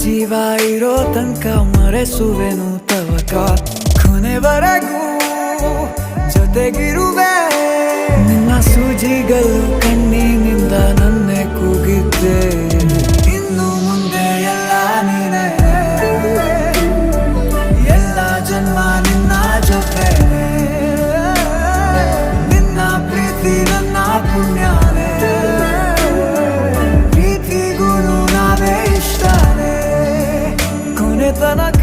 ಜೀವ ಇರೋ ತನಕ ಮರೆಸುವೆನು ತವಕ ಕೊನೆವರೆಗೂ ಜೊತೆಗಿರುವೆ ನಿನ್ನ ಸೂಜಿಗಳು ಕಣ್ಣಿನಿಂದ ನನ್ನೆ ಕೂಗಿದ್ದೆ ಇನ್ನು ಮುಂದೆ ಎಲ್ಲ ನೀನೇ ಎಲ್ಲ ಜನ್ಮ ನಿನ್ನ ಜೊತೆ ನಿನ್ನ ಪ್ರೀತಿ ನನ್ನ ಪುಣ್ಯನೇ ಪ್ರೀತಿಗೂ ನಾವೇ ಇಷ್ಟನೇ ಕೊನೆತನಕ